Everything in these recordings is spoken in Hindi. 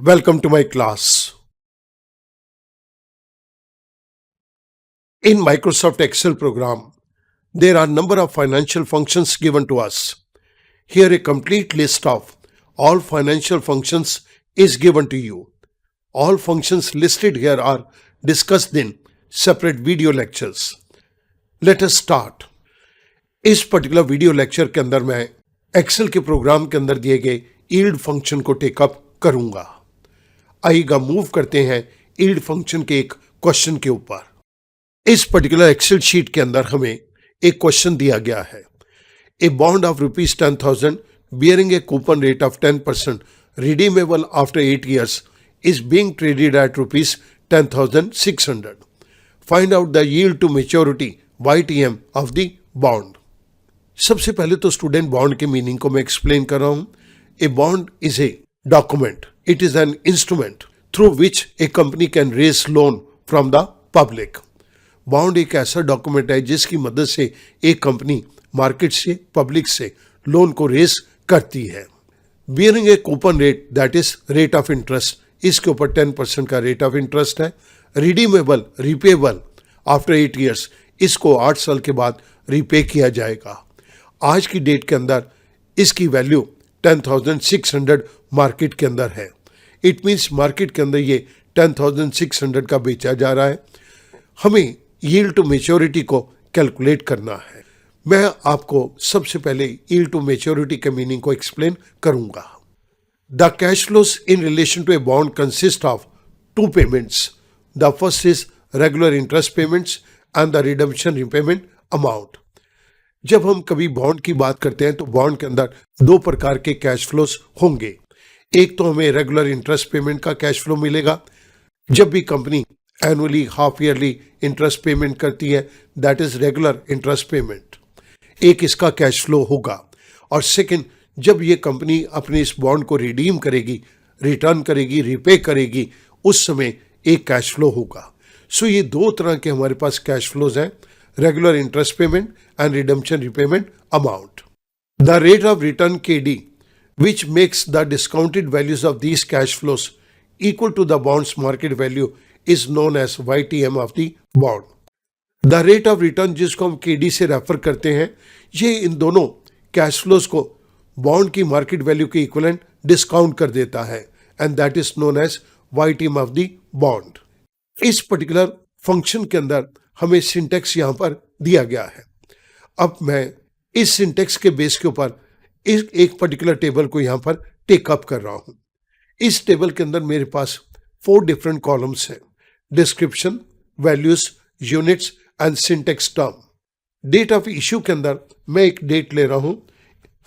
Welcome to my class. In Microsoft Excel program, there are number of financial functions given to us. Here a complete list of all financial functions is given to you. All functions listed here are discussed in separate video lectures. Let us start. इस पर्टिकुलर वीडियो लेक्चर के अंदर मैं एक्सेल के प्रोग्राम के अंदर दिए गए यील्ड फंक्शन को टेकअप करूंगा। आइएगा मूव करते हैं यील्ड फंक्शन के एक क्वेश्चन के ऊपर। इस पर्टिकुलर एक्सेल शीट के अंदर हमें एक क्वेश्चन दिया गया है। A bond of ₹10,000 bearing a coupon rate of 10% redeemable after 8 years is being traded at ₹10,600. Find out the yield to maturity YTM of the bond. सबसे पहले तो स्टूडेंट बॉन्ड के मीनिंग को मैं एक्सप्लेन कर रहा हूं। A bond is a document, it is an instrument through which a company can raise loan from the public. Bond एक ऐसा डॉक्यूमेंट है जिसकी मदद से एक कंपनी मार्केट से, पब्लिक से लोन को रेज करती है। Bearing a coupon rate, that is rate of interest, इसके ऊपर 10% का रेट ऑफ इंटरेस्ट है। रिडीमेबल, रिपेबल आफ्टर 8 ईयर्स, इसको 8 साल के बाद रिपे किया जाएगा। आज की डेट के अंदर इसकी वैल्यू 10,600 मार्केट के अंदर है। इट मीन्स मार्केट के अंदर ये 10,600 का बेचा जा रहा है। हमें यील्ड टू मैच्योरिटी को कैलकुलेट करना है। मैं आपको सबसे पहले यील्ड टू मैच्योरिटी के मीनिंग को एक्सप्लेन करूंगा। The cash flows in relation to a bond consist of 2 payments. The first is regular interest payments and the redemption repayment amount. जब हम कभी बॉन्ड की बात करते हैं तो बॉन्ड के अंदर 2 प्रकार के कैश फ्लोज होंगे। एक तो हमें रेगुलर इंटरेस्ट पेमेंट का कैश फ्लो मिलेगा, जब भी company annually, half yearly interest payment करती है, that is regular interest payment. एक इसका कैश फ्लो होगा। और सेकंड, जब ये कंपनी अपने इस बॉन्ड को रिडीम करेगी, रिटर्न करेगी, रिपे करेगी, उस समय एक कैश फ्लो होगा। सो ये 2 तरह के हमारे पास कैश फ्लोज हैं, regular interest payment and redemption repayment amount. The rate of return KD, which makes the discounted values of these cash flows equal to the bond's market value, is known as YTM of the bond. The rate of return, जिसको हम KD से रेफर करते हैं, ये इन दोनों कैश फ्लोज को बॉन्ड की मार्केट वैल्यू के इक्विवेलेंट डिस्काउंट कर देता है, and that is known as YTM of the bond. इस पर्टिकुलर फंक्शन के अंदर हमें सिंटेक्स यहां पर दिया गया है। अब मैं इस सिंटेक्स के बेस के ऊपर एक पर्टिकुलर टेबल को यहां पर टेकअप कर रहा हूं। इस टेबल के अंदर मेरे पास 4 डिफरेंट कॉलम्स हैं: description, values, units and syntax term. Date of issue के अंदर मैं एक डेट ले रहा हूं,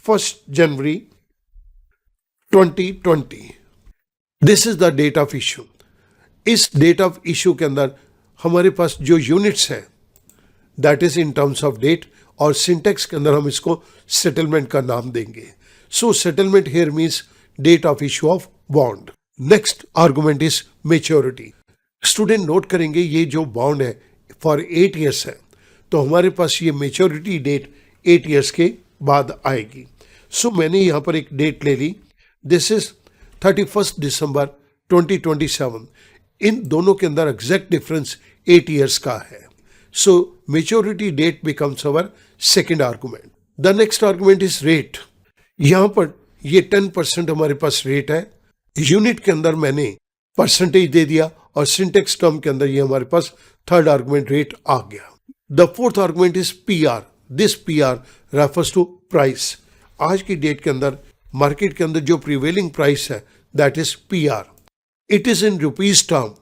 1 जनवरी 2020। This is the date of issue. इस डेट ऑफ इश्यू के अंदर हमारे पास जो यूनिट्स हैं, that is in terms of date, और सिंटेक्स के अंदर हम इसको सेटलमेंट का नाम देंगे। So settlement here means date of issue of bond. Next argument is maturity. Student note करेंगे, ये जो बॉन्ड है फॉर 8 ईयर्स है, तो हमारे पास ये मैच्योरिटी डेट 8 ईयर्स के बाद आएगी। सो मैंने यहाँ पर एक डेट ले ली, दिस इज 31 दिसंबर 2027। इन दोनों के अंदर एग्जैक्ट डिफरेंस 8 ईयर्स का है। सो maturity date becomes our second argument. The next argument is rate. यहां पर ये 10% हमारे पास रेट है। यूनिट के अंदर मैंने परसेंटेज दे दिया, और सिंटेक्स टर्म के अंदर ये हमारे पास थर्ड आर्गुमेंट रेट आ गया। The fourth argument is PR। This PR refers to price. आज की डेट के अंदर मार्केट के अंदर जो प्रिवेलिंग प्राइस है, that is PR। It is in rupees term,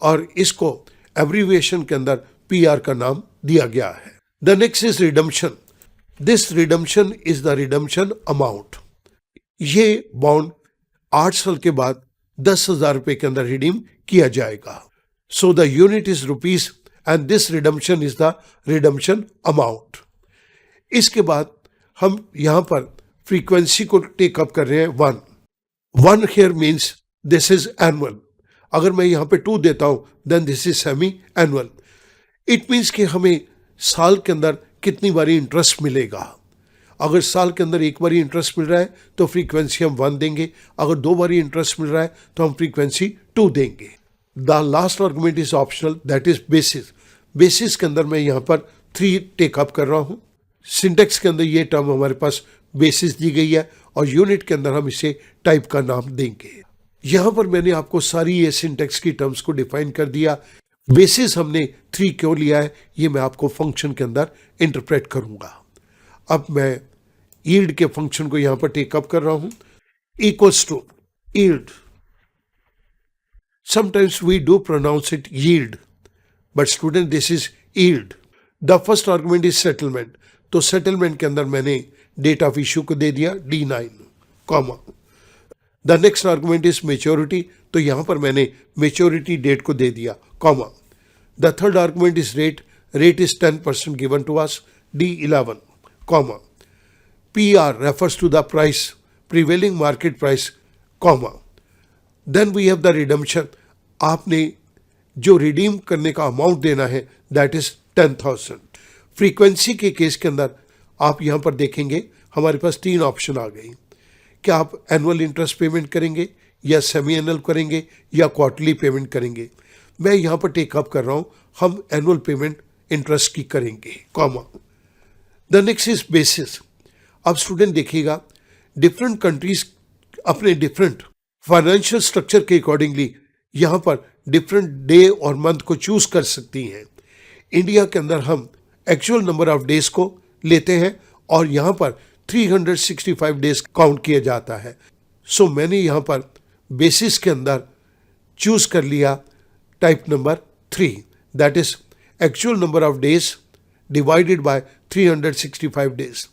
और इसको एब्रीविएशन के अंदर PR का नाम दिया गया है। The next is redemption. This redemption is the redemption amount. ये बॉन्ड 8 साल के बाद 10,000 रुपए के अंदर रिडीम किया जाएगा। So the unit is rupees and this redemption is the redemption amount. इसके बाद हम यहां पर फ्रीक्वेंसी को टेकअप कर रहे हैं 1 here means this is annual. अगर मैं यहां पे 2 देता हूं, then this is semi annual. It means कि हमें साल के अंदर कितनी बारी इंटरेस्ट मिलेगा। अगर साल के अंदर एक बार इंटरेस्ट मिल रहा है तो फ्रीक्वेंसी हम 1 देंगे, अगर 2 बार इंटरेस्ट मिल रहा है तो हम फ्रीक्वेंसी 2 देंगे। The last argument is optional, that is basis. Basis के अंदर मैं यहाँ पर 3 टेकअप कर रहा हूँ। सिंटेक्स के अंदर ये टर्म हमारे पास बेसिस दी गई है और यूनिट के अंदर हम इसे टाइप का नाम देंगे। यहाँ पर मैंने आपको सारी ये सिंटेक्स की टर्म्स को डिफाइन कर दिया। बेसिस हमने 3 क्यों लिया है ये मैं आपको फंक्शन के अंदर इंटरप्रेट करूंगा। अब मैं यील्ड के फंक्शन को यहाँ पर टेकअप कर रहा हूँ। Equals to yield, sometimes we do pronounce it yield, but student this is yield. The first argument is settlement, तो settlement के अंदर मैंने date of issue को दे दिया D9, comma. The next argument is maturity, तो यहाँ पर मैंने maturity date को दे दिया, comma. The third argument is rate, rate is 10% given to us, D11, comma. PR refers to the price, prevailing market price, comma. Then we have the redemption, आपने जो रिडीम करने का अमाउंट देना है दैट इज 10,000। फ्रीक्वेंसी के केस के अंदर आप यहाँ पर देखेंगे हमारे पास 3 ऑप्शन आ गई। क्या आप एनुअल इंटरेस्ट पेमेंट करेंगे या सेमी एनुअल करेंगे या क्वार्टरली पेमेंट करेंगे। मैं यहाँ पर टेकअप कर रहा हूँ हम एनुअल पेमेंट इंटरेस्ट की करेंगे, comma. The next is basis. अब स्टूडेंट देखिएगा डिफरेंट कंट्रीज अपने डिफरेंट फाइनेंशियल स्ट्रक्चर के अकॉर्डिंगली यहाँ पर डिफरेंट डे और मंथ को चूज कर सकती हैं। इंडिया के अंदर हम एक्चुअल नंबर ऑफ डेज को लेते हैं और यहाँ पर 365 डेज काउंट किया जाता है। सो मैंने यहाँ पर बेसिस के अंदर चूज कर लिया type number 3, that is actual number of days divided by 365 days.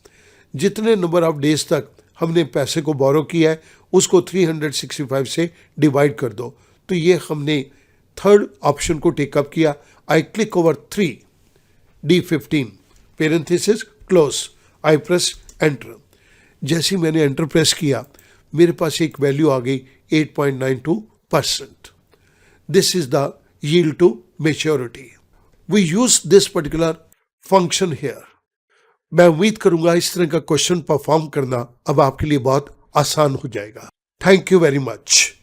जितने नंबर ऑफ डेज तक हमने पैसे को बोरो किया है उसको 365 से डिवाइड कर दो। तो ये हमने थर्ड ऑप्शन को टेकअप किया। I click over 3, D15, parenthesis close, I press enter. जैसे मैंने एंटर प्रेस किया मेरे पास एक वैल्यू आ गई 8.92%। This is the yield to maturity. We use this particular function here. मैं उम्मीद करूंगा इस तरह का क्वेश्चन परफॉर्म करना अब आपके लिए बहुत आसान हो जाएगा। Thank you very much.